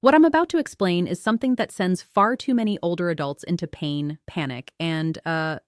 What I'm about to explain is something that sends far too many older adults into pain, panic, and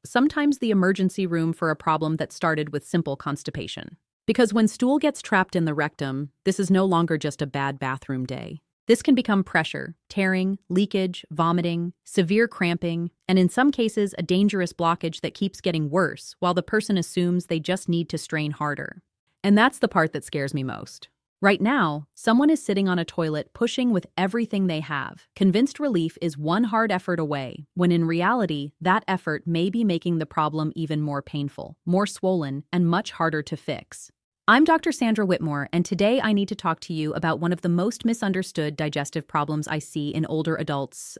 sometimes the emergency room for a problem that started with simple constipation. Because when stool gets trapped in the rectum, this is no longer just a bad bathroom day. This can become pressure, tearing, leakage, vomiting, severe cramping, and in some cases, a dangerous blockage that keeps getting worse while the person assumes they just need to strain harder. And that's the part that scares me most. Right now, someone is sitting on a toilet pushing with everything they have, convinced relief is one hard effort away, when in reality, that effort may be making the problem even more painful, more swollen, and much harder to fix. I'm Dr. Sandra Whitemore, and today I need to talk to you about one of the most misunderstood digestive problems I see in older adults,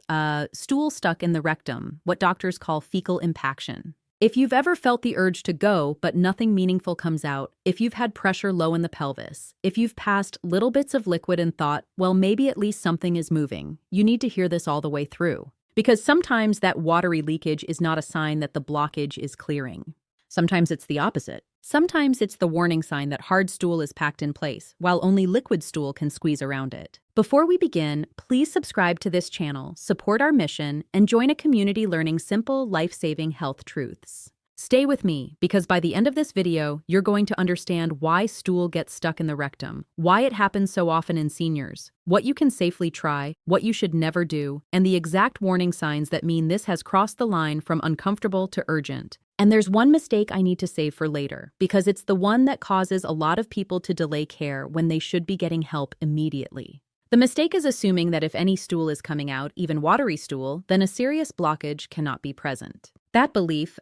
stool stuck in the rectum, what doctors call fecal impaction. If you've ever felt the urge to go, but nothing meaningful comes out, if you've had pressure low in the pelvis, if you've passed little bits of liquid and thought, well, maybe at least something is moving, you need to hear this all the way through. Because sometimes that watery leakage is not a sign that the blockage is clearing. Sometimes it's the opposite. Sometimes it's the warning sign that hard stool is packed in place, while only liquid stool can squeeze around it. Before we begin, please subscribe to this channel, support our mission, and join a community learning simple, life-saving health truths. Stay with me, because by the end of this video, you're going to understand why stool gets stuck in the rectum, why it happens so often in seniors, what you can safely try, what you should never do, and the exact warning signs that mean this has crossed the line from uncomfortable to urgent. And there's one mistake I need to save for later, because it's the one that causes a lot of people to delay care when they should be getting help immediately. The mistake is assuming that if any stool is coming out, even watery stool, then a serious blockage cannot be present. That belief,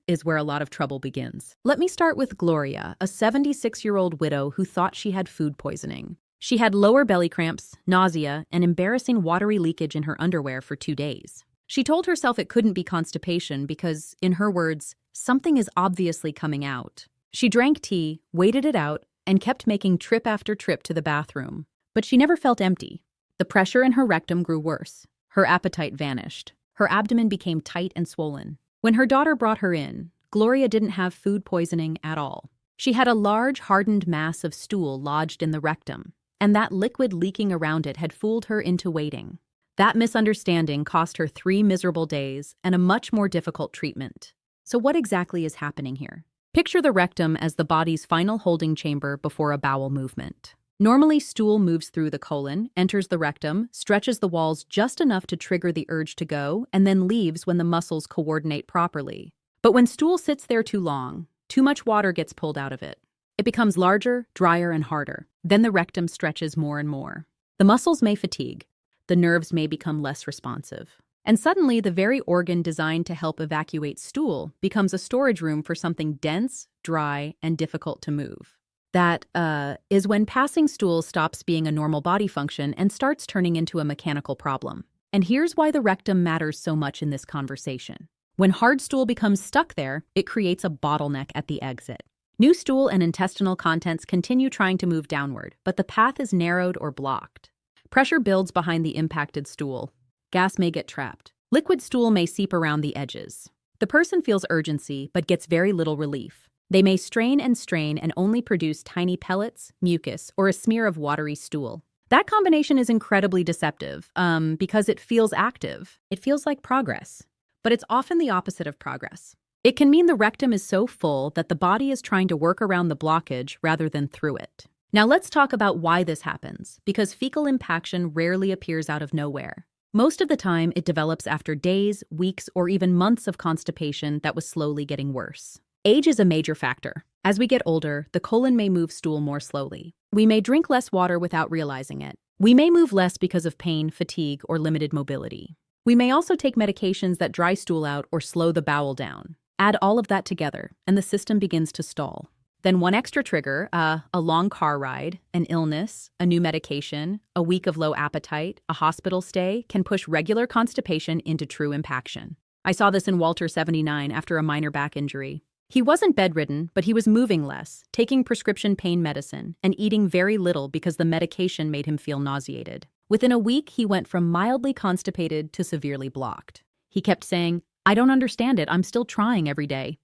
is where a lot of trouble begins. Let me start with Gloria, a 76-year-old widow who thought she had food poisoning. She had lower belly cramps, nausea, and embarrassing watery leakage in her underwear for 2 days. She told herself it couldn't be constipation because, in her words, something is obviously coming out. She drank tea, waited it out, and kept making trip after trip to the bathroom. But she never felt empty. The pressure in her rectum grew worse. Her appetite vanished. Her abdomen became tight and swollen. When her daughter brought her in, Gloria didn't have food poisoning at all. She had a large, hardened mass of stool lodged in the rectum, and that liquid leaking around it had fooled her into waiting. That misunderstanding cost her 3 miserable days and a much more difficult treatment. So what exactly is happening here? Picture the rectum as the body's final holding chamber before a bowel movement. Normally, stool moves through the colon, enters the rectum, stretches the walls just enough to trigger the urge to go, and then leaves when the muscles coordinate properly. But when stool sits there too long, too much water gets pulled out of it. It becomes larger, drier, and harder. Then the rectum stretches more and more. The muscles may fatigue. The nerves may become less responsive. And suddenly, the very organ designed to help evacuate stool becomes a storage room for something dense, dry, and difficult to move. That is when passing stool stops being a normal body function and starts turning into a mechanical problem. And here's why the rectum matters so much in this conversation. When hard stool becomes stuck there, it creates a bottleneck at the exit. New stool and intestinal contents continue trying to move downward, but the path is narrowed or blocked. Pressure builds behind the impacted stool. Gas may get trapped. Liquid stool may seep around the edges. The person feels urgency, but gets very little relief. They may strain and only produce tiny pellets, mucus, or a smear of watery stool. That combination is incredibly deceptive, because it feels active. It feels like progress. But it's often the opposite of progress. It can mean the rectum is so full that the body is trying to work around the blockage rather than through it. Now let's talk about why this happens, because fecal impaction rarely appears out of nowhere. Most of the time, it develops after days, weeks, or even months of constipation that was slowly getting worse. Age is a major factor. As we get older, the colon may move stool more slowly. We may drink less water without realizing it. We may move less because of pain, fatigue, or limited mobility. We may also take medications that dry stool out or slow the bowel down. Add all of that together, and the system begins to stall. Then one extra trigger, a long car ride, an illness, a new medication, a week of low appetite, a hospital stay, can push regular constipation into true impaction. I saw this in Walter, 79, after a minor back injury. He wasn't bedridden, but he was moving less, taking prescription pain medicine, and eating very little because the medication made him feel nauseated. Within a week, he went from mildly constipated to severely blocked. He kept saying, "I don't understand it, I'm still trying every day."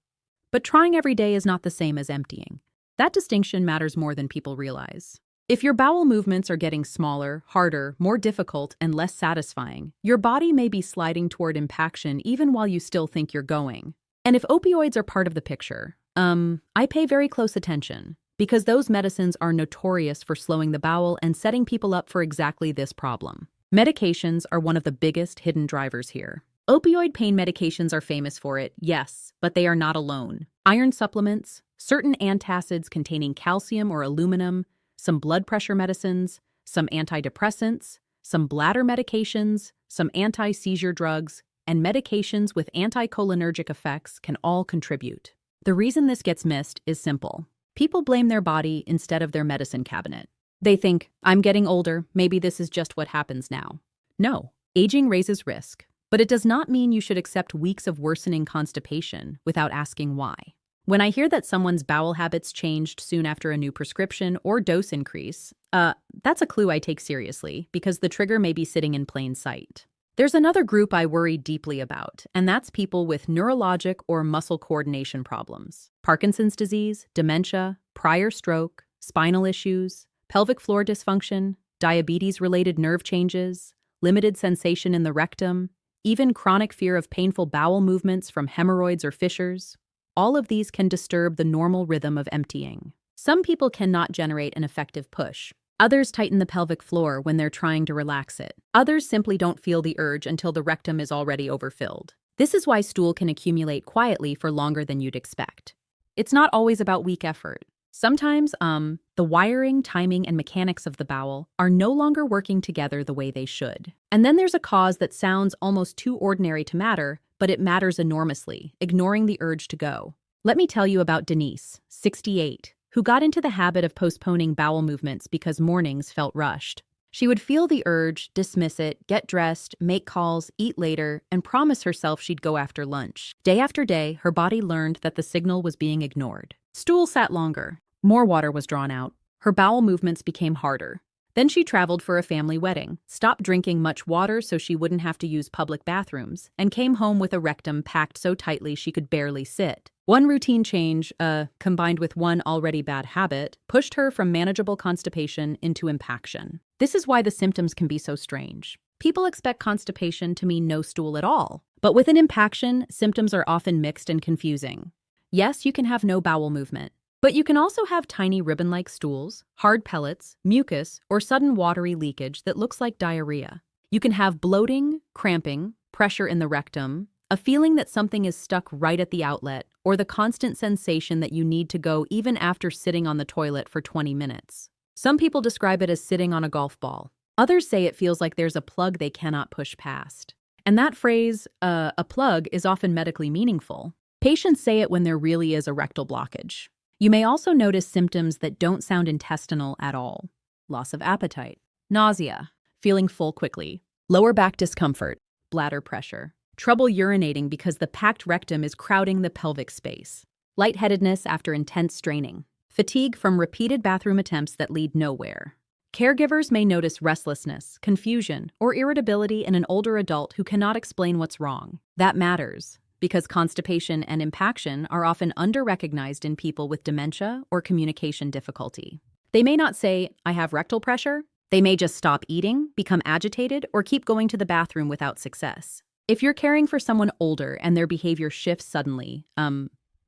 But trying every day is not the same as emptying. That distinction matters more than people realize. If your bowel movements are getting smaller, harder, more difficult, and less satisfying, your body may be sliding toward impaction even while you still think you're going. And if opioids are part of the picture, I pay very close attention, because those medicines are notorious for slowing the bowel and setting people up for exactly this problem. Medications are one of the biggest hidden drivers here. Opioid pain medications are famous for it, yes, but they are not alone. Iron supplements, certain antacids containing calcium or aluminum, some blood pressure medicines, some antidepressants, some bladder medications, some anti-seizure drugs, and medications with anticholinergic effects can all contribute. The reason this gets missed is simple. People blame their body instead of their medicine cabinet. They think, I'm getting older, maybe this is just what happens now. No, aging raises risk, but it does not mean you should accept weeks of worsening constipation without asking why. When I hear that someone's bowel habits changed soon after a new prescription or dose increase, that's a clue I take seriously, because the trigger may be sitting in plain sight. There's another group I worry deeply about, and that's people with neurologic or muscle coordination problems. Parkinson's disease, dementia, prior stroke, spinal issues, pelvic floor dysfunction, diabetes-related nerve changes, limited sensation in the rectum, even chronic fear of painful bowel movements from hemorrhoids or fissures. All of these can disturb the normal rhythm of emptying. Some people cannot generate an effective push. Others tighten the pelvic floor when they're trying to relax it. Others simply don't feel the urge until the rectum is already overfilled. This is why stool can accumulate quietly for longer than you'd expect. It's not always about weak effort. Sometimes, the wiring, timing, and mechanics of the bowel are no longer working together the way they should. And then there's a cause that sounds almost too ordinary to matter, but it matters enormously, ignoring the urge to go. Let me tell you about Denise, 68, who got into the habit of postponing bowel movements because mornings felt rushed. She would feel the urge, dismiss it, get dressed, make calls, eat later, and promise herself she'd go after lunch. Day after day, her body learned that the signal was being ignored. Stool sat longer. More water was drawn out. Her bowel movements became harder. Then she traveled for a family wedding, stopped drinking much water so she wouldn't have to use public bathrooms, and came home with a rectum packed so tightly she could barely sit. One routine change, combined with one already bad habit, pushed her from manageable constipation into impaction. This is why the symptoms can be so strange. People expect constipation to mean no stool at all, but with an impaction, symptoms are often mixed and confusing. Yes, you can have no bowel movement, but you can also have tiny ribbon-like stools, hard pellets, mucus, or sudden watery leakage that looks like diarrhea. You can have bloating, cramping, pressure in the rectum, a feeling that something is stuck right at the outlet, or the constant sensation that you need to go even after sitting on the toilet for 20 minutes. Some people describe it as sitting on a golf ball. Others say it feels like there's a plug they cannot push past. And that phrase, a plug, is often medically meaningful. Patients say it when there really is a rectal blockage. You may also notice symptoms that don't sound intestinal at all. Loss of appetite, nausea, feeling full quickly, lower back discomfort, bladder pressure, trouble urinating because the packed rectum is crowding the pelvic space, lightheadedness after intense straining, fatigue from repeated bathroom attempts that lead nowhere. Caregivers may notice restlessness, confusion, or irritability in an older adult who cannot explain what's wrong. That matters, because constipation and impaction are often under-recognized in people with dementia or communication difficulty. They may not say, I have rectal pressure. They may just stop eating, become agitated, or keep going to the bathroom without success. If you're caring for someone older and their behavior shifts suddenly,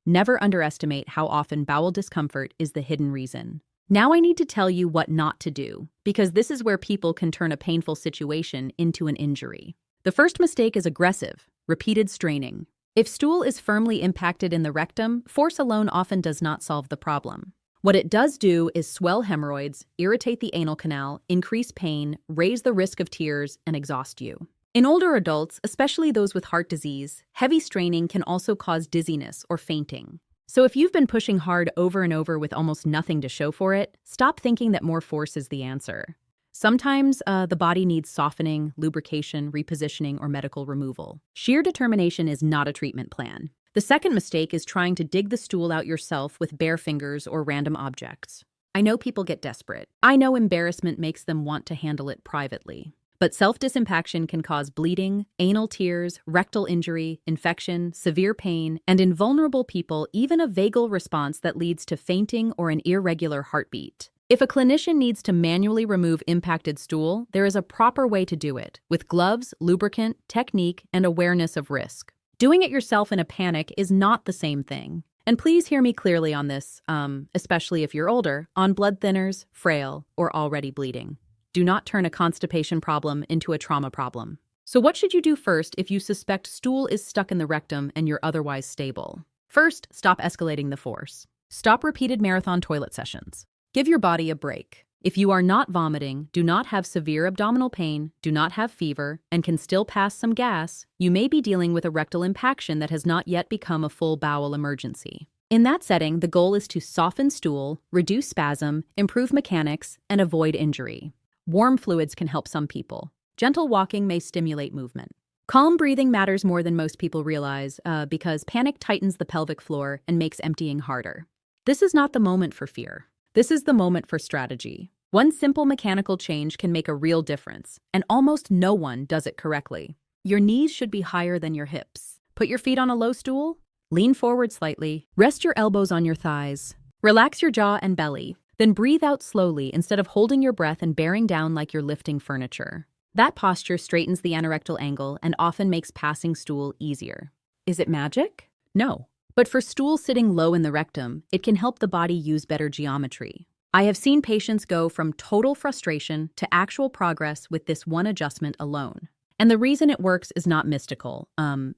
never underestimate how often bowel discomfort is the hidden reason. Now I need to tell you what not to do, because this is where people can turn a painful situation into an injury. The first mistake is aggressive, repeated straining. If stool is firmly impacted in the rectum, force alone often does not solve the problem. What it does do is swell hemorrhoids, irritate the anal canal, increase pain, raise the risk of tears, and exhaust you. In older adults, especially those with heart disease, heavy straining can also cause dizziness or fainting. So if you've been pushing hard over and over with almost nothing to show for it, stop thinking that more force is the answer. Sometimes the body needs softening, lubrication, repositioning, or medical removal. Sheer determination is not a treatment plan. The second mistake is trying to dig the stool out yourself with bare fingers or random objects. I know people get desperate. I know embarrassment makes them want to handle it privately. But self-disimpaction can cause bleeding, anal tears, rectal injury, infection, severe pain, and in vulnerable people, even a vagal response that leads to fainting or an irregular heartbeat. If a clinician needs to manually remove impacted stool, there is a proper way to do it, with gloves, lubricant, technique, and awareness of risk. Doing it yourself in a panic is not the same thing. And please hear me clearly on this, especially if you're older, on blood thinners, frail, or already bleeding. Do not turn a constipation problem into a trauma problem. So what should you do first if you suspect stool is stuck in the rectum and you're otherwise stable? First, stop escalating the force. Stop repeated marathon toilet sessions. Give your body a break. If you are not vomiting, do not have severe abdominal pain, do not have fever, and can still pass some gas, you may be dealing with a rectal impaction that has not yet become a full bowel emergency. In that setting, the goal is to soften stool, reduce spasm, improve mechanics, and avoid injury. Warm fluids can help some people. Gentle walking may stimulate movement. Calm breathing matters more than most people realize because panic tightens the pelvic floor and makes emptying harder. This is not the moment for fear. This is the moment for strategy. One simple mechanical change can make a real difference, and almost no one does it correctly. Your knees should be higher than your hips. Put your feet on a low stool. Lean forward slightly. Rest your elbows on your thighs. Relax your jaw and belly. Then breathe out slowly instead of holding your breath and bearing down like you're lifting furniture. That posture straightens the anorectal angle and often makes passing stool easier. Is it magic? No. But for stool sitting low in the rectum, it can help the body use better geometry. I have seen patients go from total frustration to actual progress with this one adjustment alone. And the reason it works is not mystical,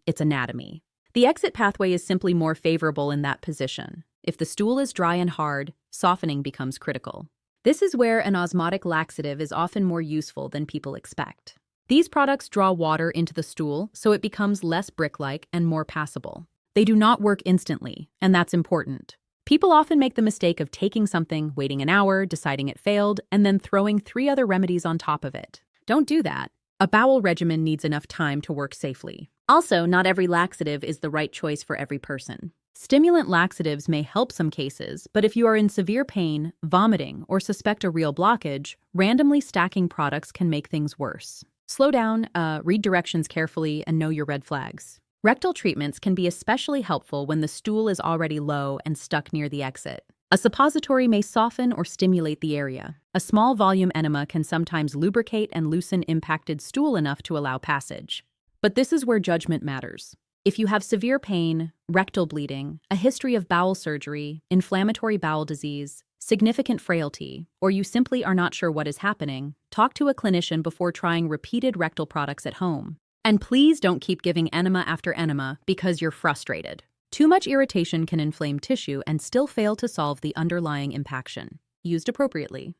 it's anatomy. The exit pathway is simply more favorable in that position. If the stool is dry and hard, softening becomes critical. This is where an osmotic laxative is often more useful than people expect. These products draw water into the stool so it becomes less brick-like and more passable. They do not work instantly, and that's important. People often make the mistake of taking something, waiting an hour, deciding it failed, and then throwing 3 other remedies on top of it. Don't do that. A bowel regimen needs enough time to work safely. Also, not every laxative is the right choice for every person. Stimulant laxatives may help some cases, but if you are in severe pain, vomiting, or suspect a real blockage, randomly stacking products can make things worse. Slow down, read directions carefully, and know your red flags. Rectal treatments can be especially helpful when the stool is already low and stuck near the exit. A suppository may soften or stimulate the area. A small volume enema can sometimes lubricate and loosen impacted stool enough to allow passage. But this is where judgment matters. If you have severe pain, rectal bleeding, a history of bowel surgery, inflammatory bowel disease, significant frailty, or you simply are not sure what is happening, talk to a clinician before trying repeated rectal products at home. And please don't keep giving enema after enema because you're frustrated. Too much irritation can inflame tissue and still fail to solve the underlying impaction. Used appropriately,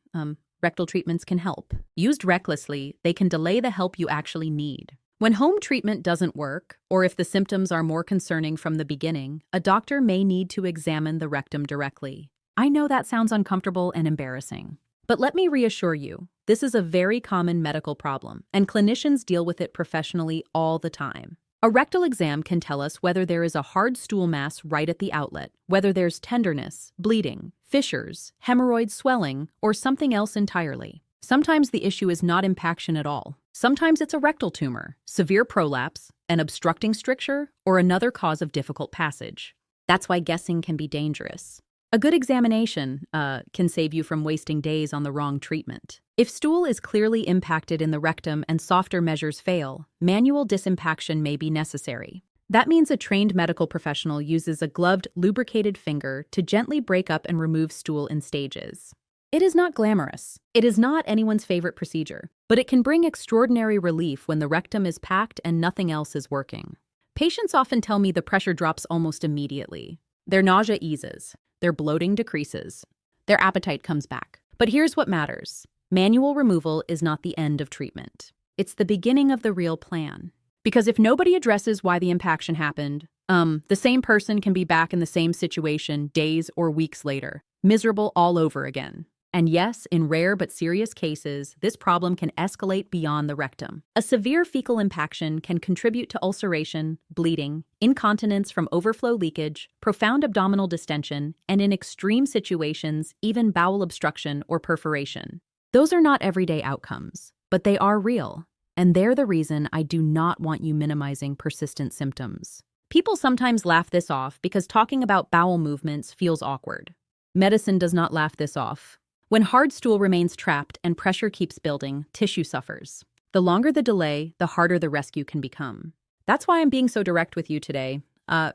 rectal treatments can help. Used recklessly, they can delay the help you actually need. When home treatment doesn't work, or if the symptoms are more concerning from the beginning, a doctor may need to examine the rectum directly. I know that sounds uncomfortable and embarrassing. But let me reassure you, this is a very common medical problem, and clinicians deal with it professionally all the time. A rectal exam can tell us whether there is a hard stool mass right at the outlet, whether there's tenderness, bleeding, fissures, hemorrhoid swelling, or something else entirely. Sometimes the issue is not impaction at all. Sometimes it's a rectal tumor, severe prolapse, an obstructing stricture, or another cause of difficult passage. That's why guessing can be dangerous. A good examination can save you from wasting days on the wrong treatment. If stool is clearly impacted in the rectum and softer measures fail, manual disimpaction may be necessary. That means a trained medical professional uses a gloved, lubricated finger to gently break up and remove stool in stages. It is not glamorous. It is not anyone's favorite procedure, but it can bring extraordinary relief when the rectum is packed and nothing else is working. Patients often tell me the pressure drops almost immediately. Their nausea eases. Their bloating decreases. Their appetite comes back. But here's what matters. Manual removal is not the end of treatment. It's the beginning of the real plan. Because if nobody addresses why the impaction happened, the same person can be back in the same situation days or weeks later, miserable all over again. And yes, in rare but serious cases, this problem can escalate beyond the rectum. A severe fecal impaction can contribute to ulceration, bleeding, incontinence from overflow leakage, profound abdominal distension, and in extreme situations, even bowel obstruction or perforation. Those are not everyday outcomes, but they are real. And they're the reason I do not want you minimizing persistent symptoms. People sometimes laugh this off because talking about bowel movements feels awkward. Medicine does not laugh this off. When hard stool remains trapped and pressure keeps building, tissue suffers. The longer the delay, the harder the rescue can become. That's why I'm being so direct with you today,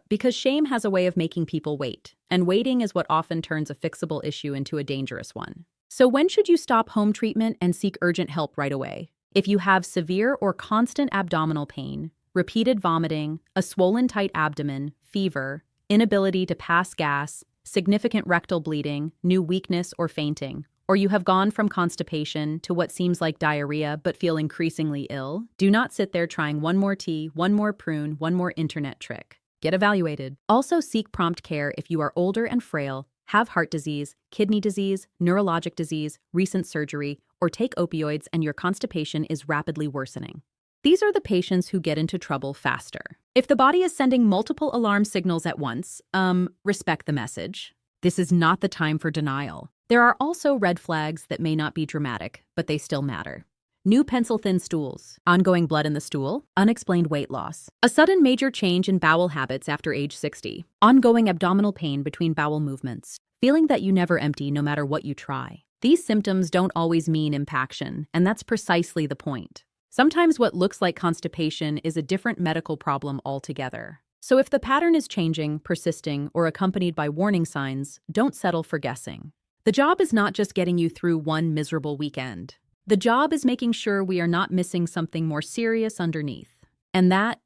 because shame has a way of making people wait, and waiting is what often turns a fixable issue into a dangerous one. So when should you stop home treatment and seek urgent help right away? If you have severe or constant abdominal pain, repeated vomiting, a swollen tight abdomen, fever, inability to pass gas, significant rectal bleeding, new weakness or fainting, or you have gone from constipation to what seems like diarrhea but feel increasingly ill, do not sit there trying one more tea, one more prune, one more internet trick. Get evaluated. Also seek prompt care if you are older and frail, have heart disease, kidney disease, neurologic disease, recent surgery, or take opioids and your constipation is rapidly worsening. These are the patients who get into trouble faster. If the body is sending multiple alarm signals at once, respect the message. This is not the time for denial. There are also red flags that may not be dramatic, but they still matter. New pencil-thin stools, ongoing blood in the stool, unexplained weight loss, a sudden major change in bowel habits after age 60, ongoing abdominal pain between bowel movements, feeling that you never empty no matter what you try. These symptoms don't always mean impaction, and that's precisely the point. Sometimes what looks like constipation is a different medical problem altogether. So if the pattern is changing, persisting, or accompanied by warning signs, don't settle for guessing. The job is not just getting you through one miserable weekend. The job is making sure we are not missing something more serious underneath. And that,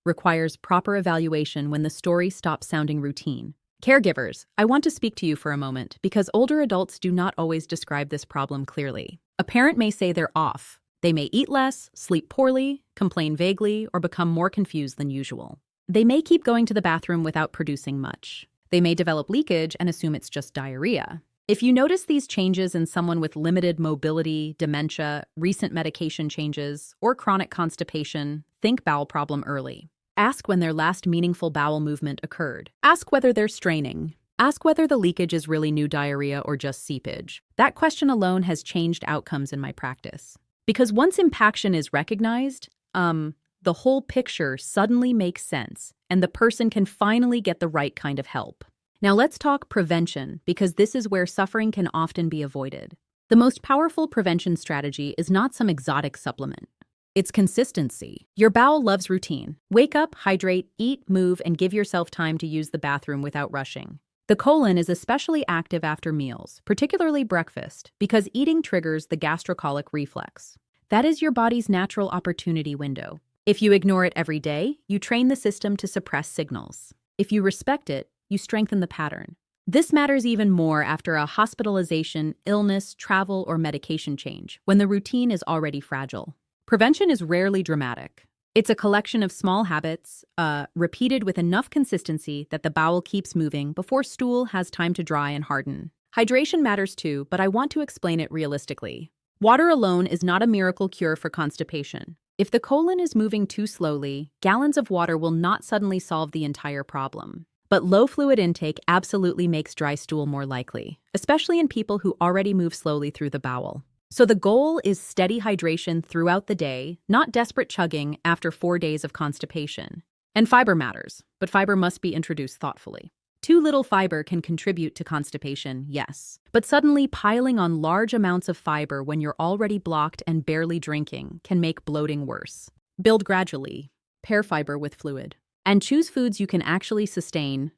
requires proper evaluation when the story stops sounding routine. Caregivers, I want to speak to you for a moment because older adults do not always describe this problem clearly. A parent may say they're off. They may eat less, sleep poorly, complain vaguely, or become more confused than usual. They may keep going to the bathroom without producing much. They may develop leakage and assume it's just diarrhea. If you notice these changes in someone with limited mobility, dementia, recent medication changes, or chronic constipation, think bowel problem early. Ask when their last meaningful bowel movement occurred. Ask whether they're straining. Ask whether the leakage is really new diarrhea or just seepage. That question alone has changed outcomes in my practice. Because once impaction is recognized, the whole picture suddenly makes sense, and the person can finally get the right kind of help. Now let's talk prevention, because this is where suffering can often be avoided. The most powerful prevention strategy is not some exotic supplement. It's consistency. Your bowel loves routine. Wake up, hydrate, eat, move, and give yourself time to use the bathroom without rushing. The colon is especially active after meals, particularly breakfast, because eating triggers the gastrocolic reflex. That is your body's natural opportunity window. If you ignore it every day, you train the system to suppress signals. If you respect it, you strengthen the pattern. This matters even more after a hospitalization, illness, travel, or medication change, when the routine is already fragile. Prevention is rarely dramatic. It's a collection of small habits, repeated with enough consistency that the bowel keeps moving before stool has time to dry and harden. Hydration matters too, but I want to explain it realistically. Water alone is not a miracle cure for constipation. If the colon is moving too slowly, gallons of water will not suddenly solve the entire problem. But low fluid intake absolutely makes dry stool more likely, especially in people who already move slowly through the bowel. So the goal is steady hydration throughout the day, not desperate chugging after 4 days of constipation. And fiber matters, but fiber must be introduced thoughtfully. Too little fiber can contribute to constipation, yes. But suddenly piling on large amounts of fiber when you're already blocked and barely drinking can make bloating worse. Build gradually. Pair fiber with fluid. And choose foods you can actually sustain,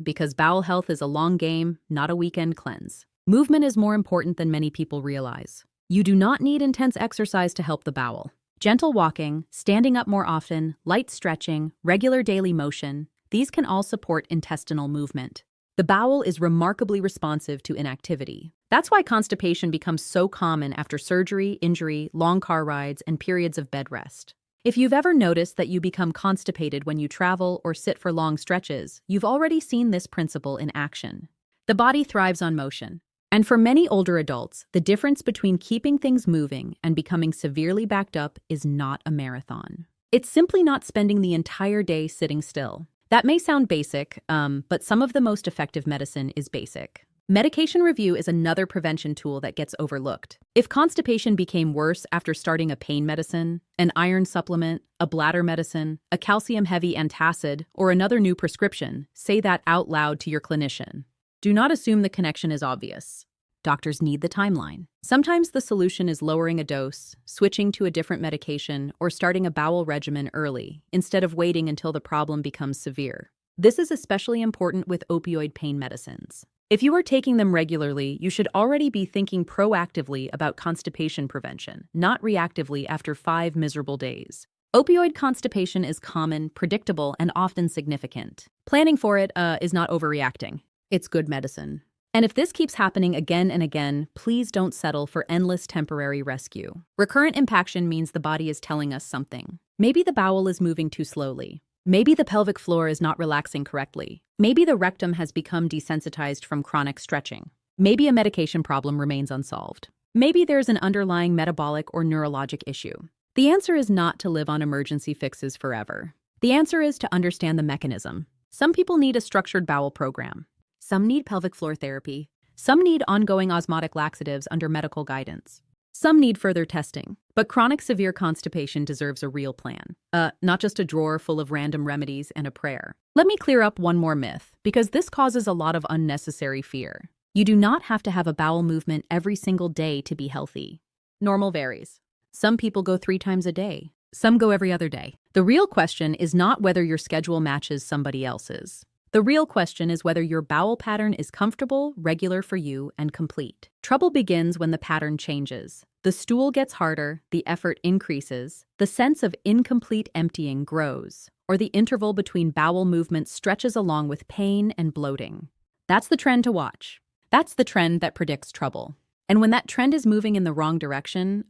because bowel health is a long game, not a weekend cleanse. Movement is more important than many people realize. You do not need intense exercise to help the bowel. Gentle walking, standing up more often, light stretching, regular daily motion, these can all support intestinal movement. The bowel is remarkably responsive to inactivity. That's why constipation becomes so common after surgery, injury, long car rides, and periods of bed rest. If you've ever noticed that you become constipated when you travel or sit for long stretches, you've already seen this principle in action. The body thrives on motion. And for many older adults, the difference between keeping things moving and becoming severely backed up is not a marathon. It's simply not spending the entire day sitting still. That may sound basic, but some of the most effective medicine is basic. Medication review is another prevention tool that gets overlooked. If constipation became worse after starting a pain medicine, an iron supplement, a bladder medicine, a calcium-heavy antacid, or another new prescription, say that out loud to your clinician. Do not assume the connection is obvious. doctors need the timeline. Sometimes the solution is lowering a dose, switching to a different medication, or starting a bowel regimen early, instead of waiting until the problem becomes severe. This is especially important with opioid pain medicines. If you are taking them regularly, you should already be thinking proactively about constipation prevention, not reactively after 5 miserable days. Opioid constipation is common, predictable, and often significant. Planning for it is not overreacting. It's good medicine. And if this keeps happening again and again, please don't settle for endless temporary rescue. Recurrent impaction means the body is telling us something. Maybe the bowel is moving too slowly. Maybe the pelvic floor is not relaxing correctly. Maybe the rectum has become desensitized from chronic stretching. Maybe a medication problem remains unsolved. Maybe there's an underlying metabolic or neurologic issue. The answer is not to live on emergency fixes forever. The answer is to understand the mechanism. Some people need a structured bowel program. Some need pelvic floor therapy. Some need ongoing osmotic laxatives under medical guidance. Some need further testing. But chronic severe constipation deserves a real plan. Not just a drawer full of random remedies and a prayer. Let me clear up one more myth, because this causes a lot of unnecessary fear. You do not have to have a bowel movement every single day to be healthy. Normal varies. Some people go 3 times a day. Some go every other day. The real question is not whether your schedule matches somebody else's. The real question is whether your bowel pattern is comfortable, regular for you, and complete. Trouble begins when the pattern changes. The stool gets harder, the effort increases, the sense of incomplete emptying grows, or the interval between bowel movements stretches along with pain and bloating. That's the trend to watch. That's the trend that predicts trouble. And when that trend is moving in the wrong direction,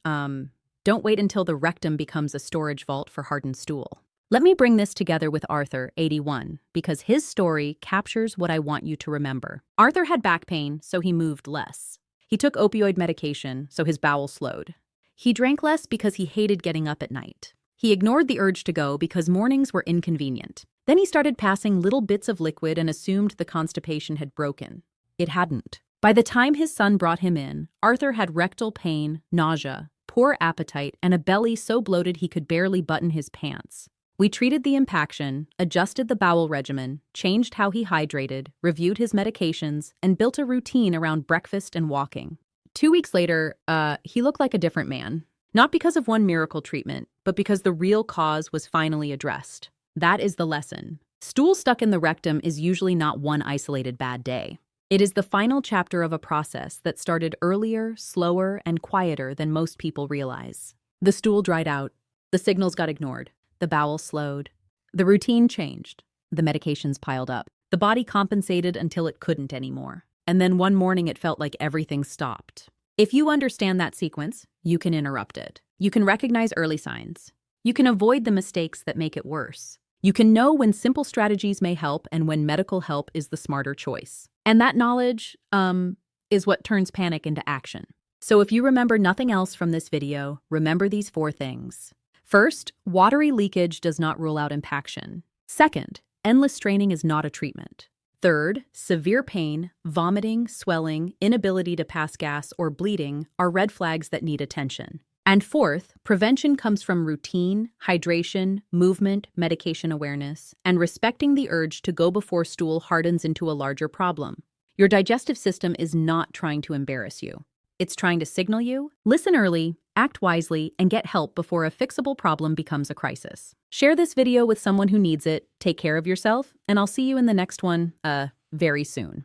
don't wait until the rectum becomes a storage vault for hardened stool. Let me bring this together with Arthur, 81, because his story captures what I want you to remember. Arthur had back pain, so he moved less. He took opioid medication, so his bowel slowed. He drank less because he hated getting up at night. He ignored the urge to go because mornings were inconvenient. Then he started passing little bits of liquid and assumed the constipation had broken. It hadn't. By the time his son brought him in, Arthur had rectal pain, nausea, poor appetite, and a belly so bloated he could barely button his pants. We treated the impaction, adjusted the bowel regimen, changed how he hydrated, reviewed his medications, and built a routine around breakfast and walking. 2 weeks later, he looked like a different man. Not because of one miracle treatment, but because the real cause was finally addressed. That is the lesson. Stool stuck in the rectum is usually not one isolated bad day. It is the final chapter of a process that started earlier, slower, and quieter than most people realize. The stool dried out. The signals got ignored. The bowel slowed. The routine changed. The medications piled up. The body compensated until it couldn't anymore. And then one morning it felt like everything stopped. If you understand that sequence, you can interrupt it. You can recognize early signs. You can avoid the mistakes that make it worse. You can know when simple strategies may help and when medical help is the smarter choice. And that knowledge, is what turns panic into action. So if you remember nothing else from this video, remember these 4 things. First, watery leakage does not rule out impaction. Second, endless straining is not a treatment. Third, severe pain, vomiting, swelling, inability to pass gas, or bleeding are red flags that need attention. And fourth, prevention comes from routine, hydration, movement, medication awareness, and respecting the urge to go before stool hardens into a larger problem. Your digestive system is not trying to embarrass you. It's trying to signal you, listen early, act wisely, and get help before a fixable problem becomes a crisis. Share this video with someone who needs it, take care of yourself, and I'll see you in the next one, very soon.